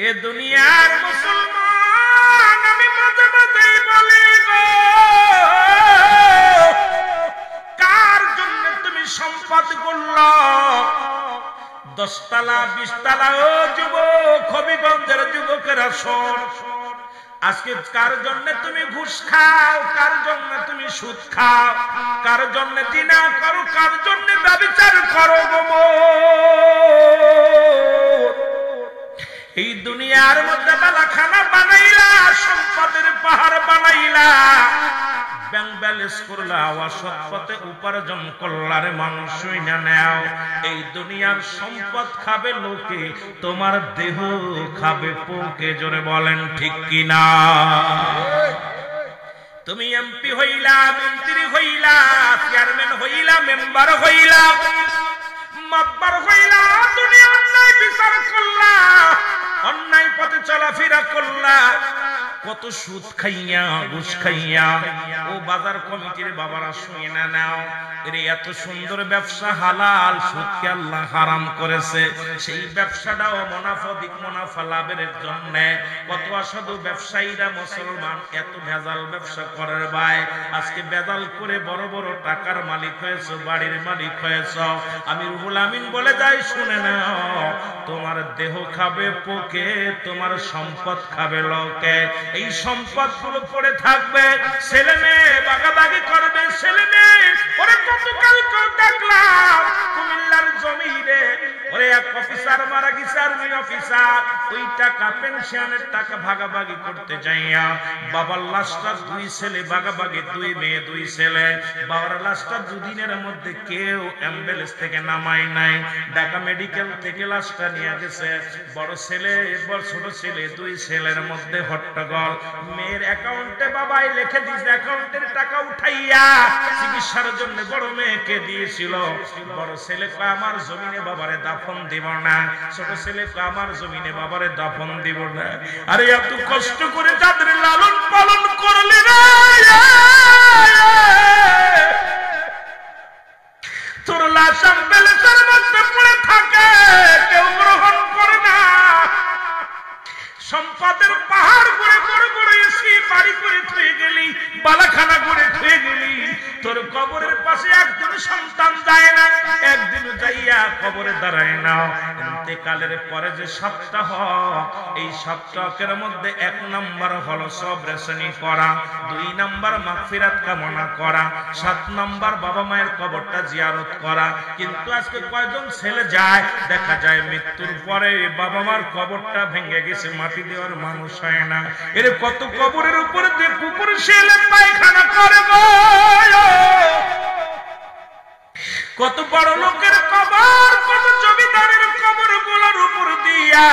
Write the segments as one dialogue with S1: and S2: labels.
S1: এ দুনিয়ার মুসলমান, আমি মাঝে মাঝেই বলি গো, কার জন্য তুমি সম্পদ করল? 10 তলা 20 তলা। ও যুবক, হবিগঞ্জের যুবকেরা শোন, আজকে কার জন্য তুমি ঘুষ খাও, কার জন্য তুমি সুদ খাও, কার জন্য জিনা করো, কার জন্য ব্যভিচার করো গো। এই দুনিয়ার মধ্যে বালাখানা বানাইলা, সম্পদের পাহাড় বানাইলা, ব্যাংক ব্যালেন্স করলা, অসৎ পথে উপার্জন করলার মানুষ না নেও। এই দুনিয়ার সম্পদ খাবে লোকে, তোমার দেহ খাবে পোকে। জোরে বলেন ঠিক কিনা? তুমি এমপি হইলা, মন্ত্রী হইলা, চেয়ারম্যান হইলা, মেম্বার হইলা, মাতবার হইলা, দুনিয়া অন্যায় বিচার করলা, অন্যায় পথে চলাফেরা করলা, কত সুদ খাইয়া ঘুষ খাইয়া। ও বাজার কমিটির বাবারা শুনে না নাও, এর এত সুন্দর ব্যবসা হালাল, সুদকে আল্লাহ হারাম করেছে। সেই ব্যবসাটাও মুনাফা দিক মুনাফা লাভের জন্য কত অসাধু ব্যবসায়ীরা মুসলমান এত ভেজাল ব্যবসা করার ভাই, আজকে ভেজাল করে বড় বড় টাকার মালিক হয়েছ, বাড়ির মালিক হয়েছ। আমি রুহুল আমিন বলে যাই, শুনে নাও, তোমার দেহ খাবে পোকে, তোমার সম্পদ খাবে লোকে। এই সম্পদ গুলো পড়ে থাকবে, ছেলে মেয়ে বাগাবাগি করবে, ছেলে মেয়ে। ওরে গতকাল দেখলাম কুমিল্লার জমিনে, ওরে এক অফিসার মারা গেছে, আর্মি অফিসার, ওই টাকা পেনশনের টাকা ভাগাভাগি করতে যাইয়া বাবার লাশটা 2 ছেলে ভাগাভাগি, 2 মেয়ে 2 ছেলে। বাবার লাশটা 2 দিনের মধ্যে কেউ অ্যাম্বুলেন্স থেকে নামায় নাই, ঢাকা মেডিকেল থেকে লাশটা নিয়ে গেছে। বড় ছেলে বড় ছোট ছেলে, 2 ছেলের মধ্যে হট্টগোল। মেয়ের অ্যাকাউন্টে বাবাই লিখে দিয়েছে, অ্যাকাউন্টের টাকা উঠাইয়া চিকিৎসার জন্য বড় মেয়েকে দিয়েছিল। বড় ছেলে কয় আমার জমিনে বাবারে দাফন দিব না, ছোট ছেলে কয় আমার জমিনে বাবারে দাফন দিব না। আরে এত কষ্ট করে যাদের লালন পালন করলি রে, তোর লাশ অ্যাম্বুলেন্সের মধ্যে পড়ে থাকে, কেউ গ্রহণ করে না। সম্পদের পাহাড় করে করে করে এসে বাড়ি করে থুয়ে গেলি, বালাখানা করে থুয়ে গেলি, তোর কবরের পাশে একজন সন্তান যায় না, একদিন যাইয়া কবরে দাঁড়ায় না। ইন্তেকালের পরে যে 7টা হক, এই 7টা হকের মধ্যে 1 নাম্বার হলো সবরেশনী করা, 2 নাম্বার মাগফিরাত কামনা করা, 7 নাম্বার বাবা মায়ের কবরটা জিয়ারত করা। কিন্তু আজকে কয়জন ছেলে যায়, দেখা যায় মৃত্যুর পরে বাবা মার কবরটা ভেঙে গেছে, মাটি দেওয়ার মানুষ হয় না। এর কত কবরের উপরে যে কুকুর ছেলে পায়খানা করে, কত বড় লোকের কবর, কত জমিদারের কবর গুলোর উপর দিয়া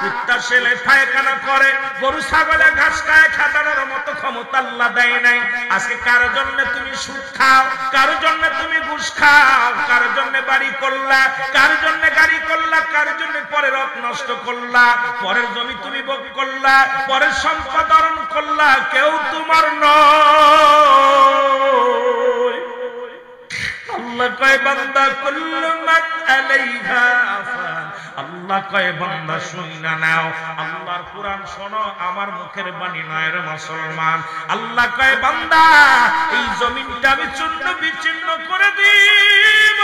S1: কুত্তা ছেলে পায়খানা করে, গরু ছাগলে ঘাস খায়, খাদানোর মতো ক্ষমতা আল্লাহ দেয় নাই। আজকে কারোর জন্য তুমি সুদ খাও, কারোর জন্য তুমি ঘুষ খাও, কারোর জন্য বাড়ি করলা, কারোর জন্য গাড়ি করলা, কারোর জন্য পরের হক নষ্ট করলা, পরের জমি তুমি ভোগ করলা, পরের সম্পদ হরণ করলা, কেউ তোমার নয়। আল্লাহ কয় বান্দা কুল্লু মান আলাইহা ফান, আল্লাহ কয় বান্দা শুইনা নাও, আল্লাহর কুরআন শোনো, আমার মুখের বাণী নয় রে মুসলমান। আল্লাহ কয় বান্দা, এই জমিনটা আমি চূর্ণ বিচ্ছিন্ন করে দিব।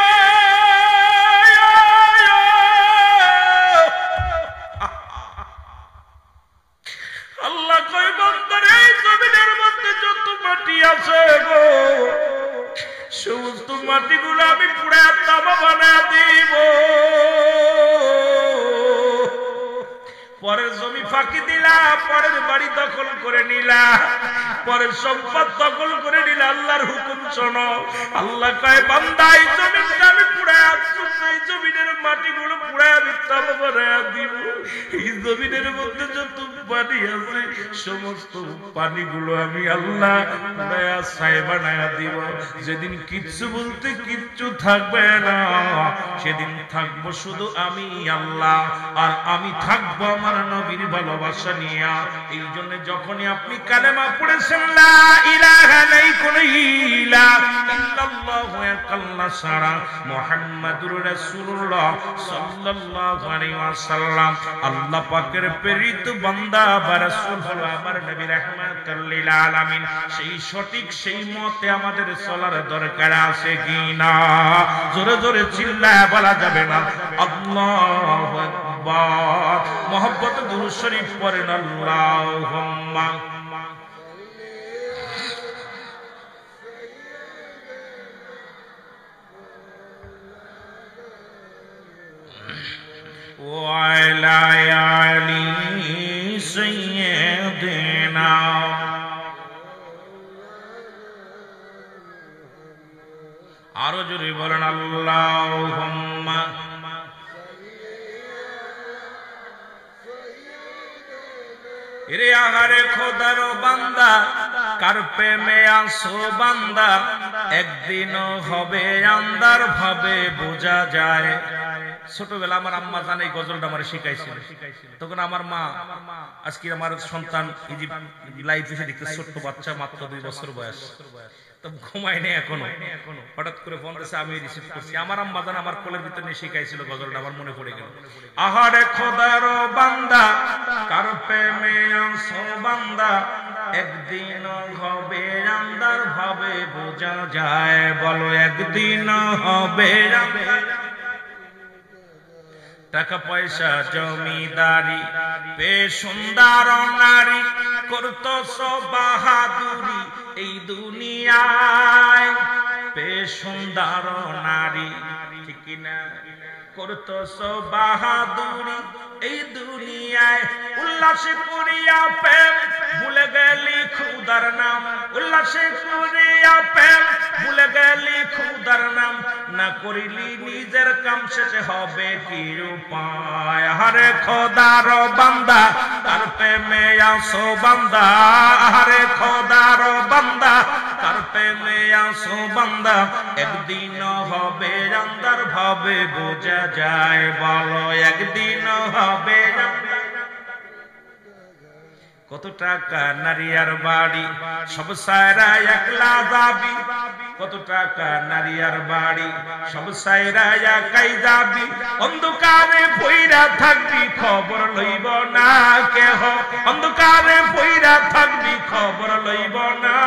S1: আল্লাহ কয় বান্দা, এই জমিনের মধ্যে যত মাটি আছে গো, সমস্ত মাটিগুলো আমি পুড়ে তামা বানায় দিব। পরের জমি ফাঁকি দিলা, পরের বাড়ি দখল করে নিলা, পরের সম্পদ দখল করে নিলা, আল্লাহর হুকুম শোনো। আল্লাহ কয় বান্দা, এই জমিনটা আমি পুড়ায়, এই জমিনের মাটিগুলো পুড়ায় আমি তামা বানায় দিব। এই জমিনের মধ্যে যত পানি আছে, সমস্ত পানিগুলো আমি আল্লাহ পুড়ায় ছাই বানায় দিব। যেদিন কিচ্ছু বলতে কিচ্ছু থাকবে না, সেদিন থাকবো শুধু আমি আল্লাহ, আর আমি থাকবো আমার নবীর ভালোবাসা নিয়ে। এই জন্য যখনই আপনি কালেমা পড়েছেন লা ইলাহা নাই কোন ইলাহ ইল্লাল্লাহু আল্লাহ ছাড়া মুহাম্মাদুর রাসূলুল্লাহ সাল্লাল্লাহু আলাইহি ওয়াসাল্লাম, আল্লাহ পাকের প্রেরিত বান্দা বা রাসূল হলো আমার নবী রাহমাতুল লিল আলামিন। সেই সঠিক সেই মতে আমাদের চলার দরকার আছে কিনা? জোরে জোরে চিল্লায় বলা যাবে না আল্লাহু আকবার। মুহাব্বত দুরূদ শরীফ পড়েন আল্লাহুম্মা وعلى آل سيدنا আরো জোরে বলেন আল্লাহুম্মা এরে আহারে খোদার বান্দা কার প্রেমে আসো বান্দা একদিন হবে আন্দার ভাবে বোঝা যায়। ছোটবেলা আমার আম্মা জানে এই গজলটা আমার শিখাইছিল। তখন আমার মা, আজকে আমার সন্তান লাইফ এসে দেখতে ছোট্ট বাচ্চা মাত্র 2 বছর বয়স, তো ঘুমায় নেই এখনো। হঠাৎ করে ফোন দিয়েছে, আমি রিসিভ করছি। আমার আম্মা জান আমার কোলের ভিতরে নিয়ে শিখাইছিল গজলটা, আমার মনে পড়ে গেল। আহারে খোদার বান্দা কার প্রেমে আসো বান্দা একদিন হবে আন্দার ভাবে বোঝা যায়। বলো একদিন হবে টাকা পয়সা জমিদারি পে সুন্দর নারী করতো সব বাহাদুরি এই দুনিয়ায়। পে সুন্দর নারী ঠিক না করতো সব বাহাদুরি এই দুনিয়ায়। উল্লাসে করিয়া প্রেম ভুলে গেলি খুদার নাম। উল্লাসে করিয়া প্রেম ভুলে গেলি খুদার নাম। না করিলি নিজের কাম শেষে হবে কি উপায়? আরে খোদার বান্দা তার প্রেমে আসো বান্দা। আরে খোদার বান্দা তার প্রেমে আসো বান্দা একদিন হবে আন্দার ভাবে বোঝা যায়। বলো একদিন হবে। কত টাকা নারী আর বাড়ি সব সায়রা একলা যাবি। কত টাকা নারী আর বাড়ি সব সায়রা একাই যাবি। অন্ধকারে পইরা থাকবি খবর লইব না কেহ। অন্ধকারে পইরা থাকবি খবর লইব না।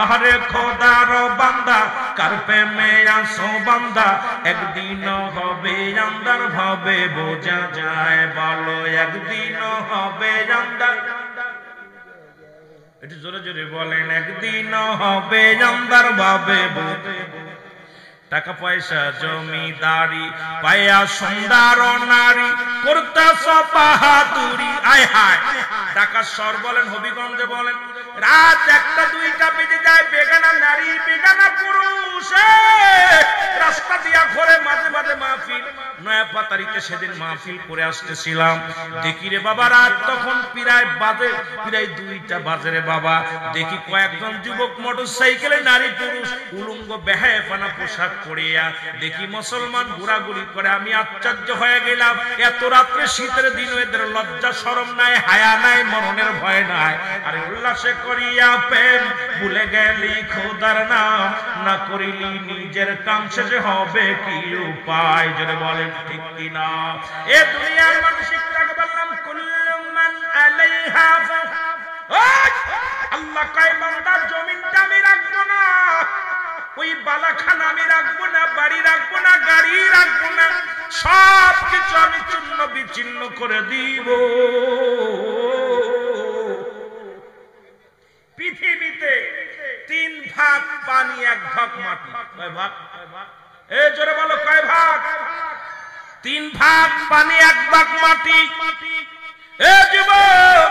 S1: আরে খোদার বান্দা কার প্রেমে আসো বান্দা একদিন হবে আন্দার ভাবে বোঝা যায়। বলো একদিন হবে আন্দার। একটু জোরে জোরে বলেন একদিন হবে আন্দার ভাবে। টাকা পয়সা জমিদারি পায়া সুন্দর নারী করতে সব বাহাদুরি। আয় হায় ঢাকা শহর বলেন হবিগঞ্জে বলেন রাত 1টা 2টা বেজে যায়, বেগানা নারী বেগানা পুরুষ রাস্তা দিয়া ঘরে মাঝে মাঝে মাহফিল। নয়া পাতারিতে সেদিন মাহফিল করে আসতেছিলাম, দেখি রে বাবা রাত তখন প্রায় 2টা বাজে রে বাবা। দেখি কয়েকজন যুবক মোটরসাইকেলে নারী পুরুষ উলঙ্গ বেহায়াপানা পোশাক পরিয়া দেখি মুসলমান ঘোরাঘুরি করে। আমি আশ্চর্য হয়ে গেলাম, এত রাত্রে শীতের দিন এদের লজ্জা শরম নাই, হায়া নাই, মরণের ভয় নাই। আরে উল্লাসে করিয়া প্রেম ভুলে গেলি খোদার নাম। না করিলি নিজের কাম শেষে হবে কি উপায়? জোরে বলেন ঠিক কিনা? এ দুনিয়ার মানসিকতাকে বললাম কুল্লু মান আলাইহা ফান। আল্লাহ কয় বান্দা জমিনটা আমি রাখবো না, ওই বালাখানা আমি রাখবো না, বাড়ি রাখবো না, গাড়ি রাখবো না, সব কিছু আমি চূর্ণ বিচ্ছিন্ন করে দিব। পৃথিবীতে 3 ভাগ পানি 1 ভাগ মাটি। কয় ভাগ? এই জোরে বলো কয় ভাগ? 3 ভাগ পানি 1 ভাগ মাটি। এ যুবক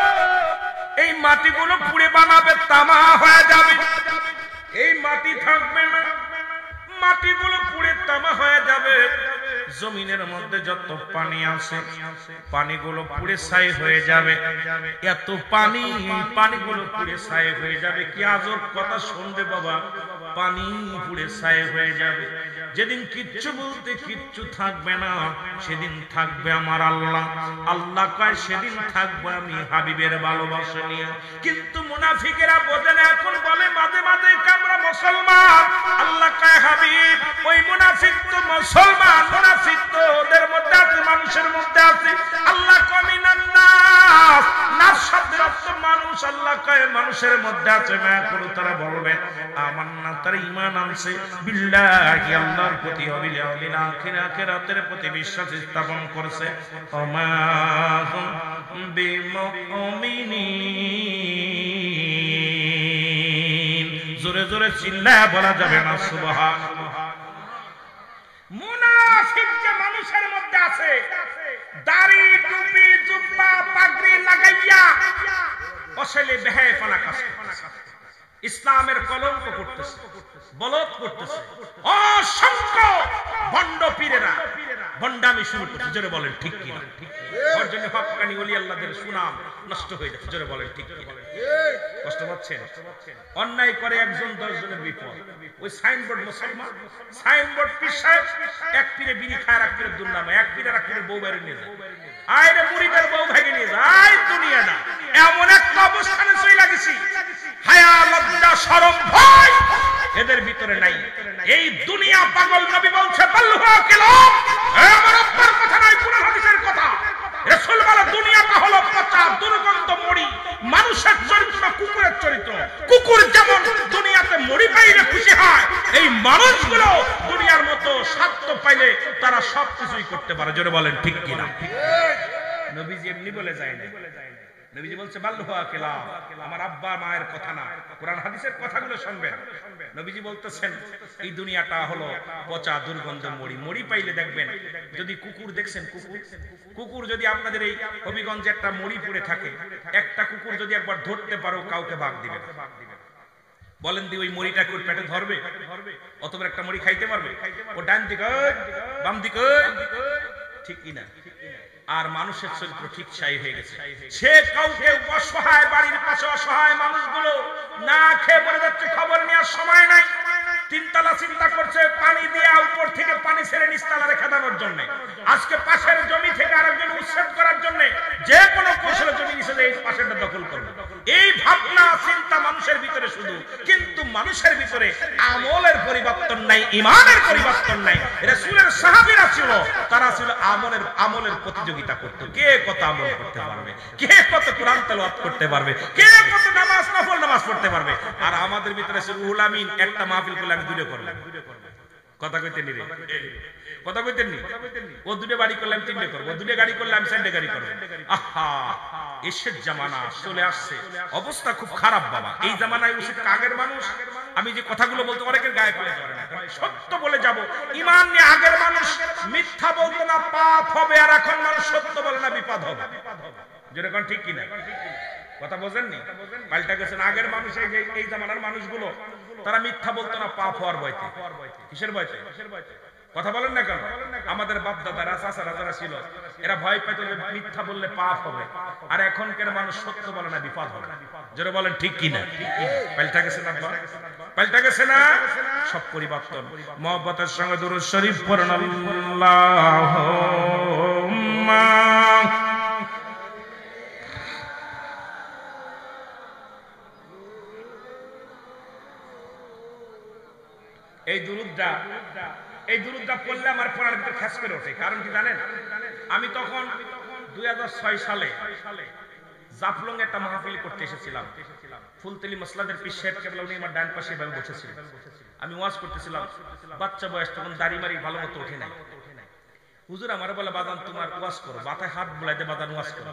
S1: এই মাটিগুলো পুড়ে বানাবে তামা হয়ে যাবে, এই মাটি থাকবে না, মাটিগুলো পুড়ে তামা হয়ে যাবে। জমিনের মধ্যে যত পানি আছে পানিগুলো পুড়ে ছাই হয়ে যাবে। এত পানি পানিগুলো পুড়ে ছাই হয়ে যাবে। কি আজব কথা শুনবে বাবা। পানি পুড়ে ছাই হয়ে যাবে। যেদিন কিচ্ছু বলতে কিচ্ছু থাকবে না, সেদিন থাকবে আমার আল্লাহ। আল্লাহ কয় সেদিন থাকবো আমি হাবিবের ভালোবাসা নিয়ে। কিন্তু মুনাফিকেরা বোঝে না, এখন বলে মাঝে মাঝে আমরা মুসলমান। আল্লাহ কয় হাবিব ওই মুনাফিক তো মুসলমান, মুনাফিক তো ওদের মধ্যে আছে, মানুষের মধ্যে আছে। আল্লাহ কয় মিনান নাস, নাস শব্দের অর্থ মানুষ। আল্লাহ কয় মানুষের মধ্যে আছে। মায়া করে তারা বলবে আমান্না, তারা ঈমান আনছে বিল্লাহি, আল্লাহর প্রতি, ওয়াবিল আখিরাতের প্রতি বিশ্বাস স্থাপন করছে। ওমা হুম বিমুমিনিন, জোরে জোরে চিল্লায়া বলা যাবে না সুবহানাল্লাহ। মুনাফিক যে মানুষের মধ্যে আছে, দাড়ি টুপি জুব্বা পাগড়ি লাগাইয়া আসলে বেহায়াপনা কাজ করতেছে, ইসলামের কলঙ্ক করতেছে, বলদ করতেছে। অসংখ্য ভণ্ড পীরেরা ভণ্ডামি শুরু করছে। জোরে বলেন ঠিক কি না? ওর জন্য হক্কানি ওলি আল্লাহদের সুনাম নষ্ট হয়ে যাচ্ছে। জোরে বলেন ঠিক কি না? কষ্ট পাচ্ছেন? অন্যায় করে একজন 10 জনের বিপদ। ওই সাইনবোর্ড মুসলমান, সাইনবোর্ড পীর সাহেব, এক পীরে বিড়ি খায়, এক পীরের দুর্নামে, এক পীরের এক পীরের বউ বাইরে নিয়ে যায়, আইরে মুরিদের বউ ভাগে নিয়ে যায়। আই দুনিয়া না, এমন একটা অবস্থানে চলে গেছি, হায়া লজ্জা শরম ভয় এদের ভিতরে নাই। এই দুনিয়া পাগল। নবী বলছে বাল্লুহা কিলাম, আমার আব্বার কথা নাই, কুরআন হাদিসের কথা। রাসূল বলে দুনিয়াটা হলো পচা দুর্গন্ধ মরি, মানুষের চরিত্র কুকুরের চরিত্র। কুকুর যেমন দুনিয়াতে মরি পাইলে খুশি হয়, এই মানুষগুলো দুনিয়ার মতো স্বার্থ পাইলে তারা সবকিছুই করতে পারে। জোরে বলেন ঠিক কি না? নবীজি এমনি বলে যায় না, নবীজি বলছে বাল্লুহা কিলাম, আমার আব্বা মায়ের কথা না, কুরআন হাদিসের কথাগুলো শুনবেন। নবীজি বলতেছেন এই দুনিয়াটা হলো পচা দুর্গন্ধ মরি। মরি পাইলে দেখবেন, যদি কুকুর দেখছেন, কুকুর যদি আপনাদের এই হবিগঞ্জে একটা মরি পড়ে থাকে, একটা কুকুর যদি একবার ধরতে পারো কাউকে ভাগ দিবে। বলেন দি ওই মরিটাকে ওর পেটে ধরবে? অতবার একটা মরি খাইতে পারবে? ও ডান দিকে বাম দিকে, ঠিক কিনা? আর মানুষের চরিত্র ঠিক সাই হয়ে গেছে। সে কাউকে অসহায়, বাড়ির পাশে অসহায় মানুষগুলো না খেয়ে মরে যাচ্ছে, খবর নেওয়ার সময় নাই। তিনতলা চিন্তা করছে পানি দিয়ে উপর থেকে পানি ছেড়ে নিচতলা রেখে দেওয়ার জন্য, আজকে পাশের জমি থেকে আরেকজন উচ্ছেদ করার জন্য যে কোনো কৌশলে জমি নিচে এই পাশেরটা দখল করবে। এই ভাবনা চিন্তা মানুষের ভিতরে শুধু, কিন্তু মানুষের ভিতরে আমলের পরিবর্তন নাই, ইমানের পরিবর্তন নাই। রাসূলের সাহাবীরা ছিল, তারা ছিল আমলের প্রতিযোগিতা করত। কে কত আমল করতে পারবে, কে কত কোরআন তেলাওয়াত করতে পারবে, কে কত নামাজ নফল নামাজ পড়তে পারবে। আর আমাদের ভিতরে ছিল রুহুল আমিন, একটা মাহফিল করলে আমি দুটো করলাম। কথা কইতে নি রে, কথা কইতেন নি? ও দুটো বাড়ি করলে আমি 3টে করবো, 2টে গাড়ি করলে আমি 4টে গাড়ি করবো। আহা, এসের জামানা চলে আসছে, অবস্থা খুব খারাপ বাবা। এই জামানায় উচিত আগের মানুষ, আমি যে কথাগুলো বলতে অনেকের গায়ে পড়ে যাবে না, সত্য বলে যাব। ইমান নিয়ে আগের মানুষ মিথ্যা বলতো না, পাপ হবে। আর এখন মানুষ সত্য বলে না, বিপদ হবে। যেরকম ঠিক কিনা? কথা বোঝেননি? পাল্টা গেছেন। আগের মানুষ, এই জামানার মানুষগুলো তারা মিথ্যা বলতো না, পাপ হওয়ার ভয়তে। কিসের ভয়তে? কথা বলেন না কেন? আমাদের বাপ দাদারা চাচারা যারা ছিল, এরা ভয় পাইতো যে মিথ্যা বললে পাপ হবে। আর এখনকার মানুষ সত্য বলে না, বিপদ হবে। জোরে বলেন ঠিক কিনা? পাল্টা গেছে না? পাল্টা গেছে না? সব পরিবর্তন। মহব্বতের সঙ্গে দুরূদ শরীফ পড়ুন। আল্লাহুম্মা এই দুরূদটা পড়লে আমার পড়ার ভিতরে খেস করে ওঠে। কারণ কি জানেন? আমি তখন 2006 সালে জাফলং একটা মাহফিল করতে এসেছিলাম। ফুলতলি মসলাদের পীর সাহেব কেবলা উনি আমার ডান পাশে ভাবে বসেছিলেন। আমি ওয়াজ করতেছিলাম, বাচ্চা বয়স, তখন দাড়ি মারি ভালো মতো ওঠে নাই। হুজুর আমার বলে বাদান তোমার ওয়াজ করো, মাথায় হাত বুলাইতে বাদান ওয়াজ করো।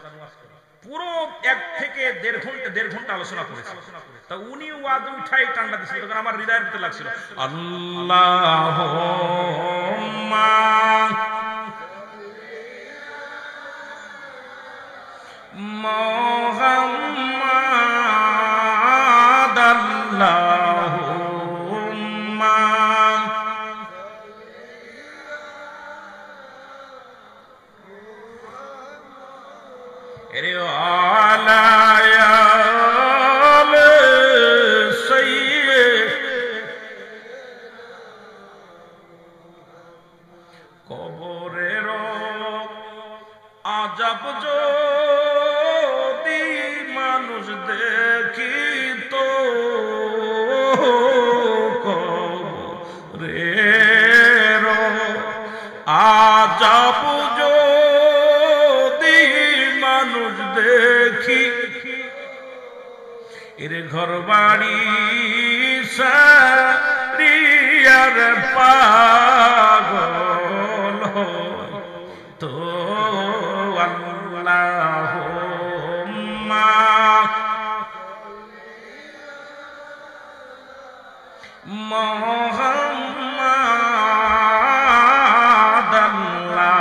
S1: পুরো 1 থেকে 1.5 ঘন্টা আলোচনা করেছে। তা উনি ওয়াজ উঠাই টান্ডা দিছিল, তখন আমার হৃদয়ের ভিতরে লাগছিল আল্লাহুম্মা মুহাম্মাদ আল্লাহুম্মা এরে আলা যদি মানুষ দেখিত রে আজব যদি মানুষ দেখি এর ঘর বাড়ি সারিয়ার পাগল তো আল্লাহুম্মা মুহাম্মাদ আল্লাহুম্মা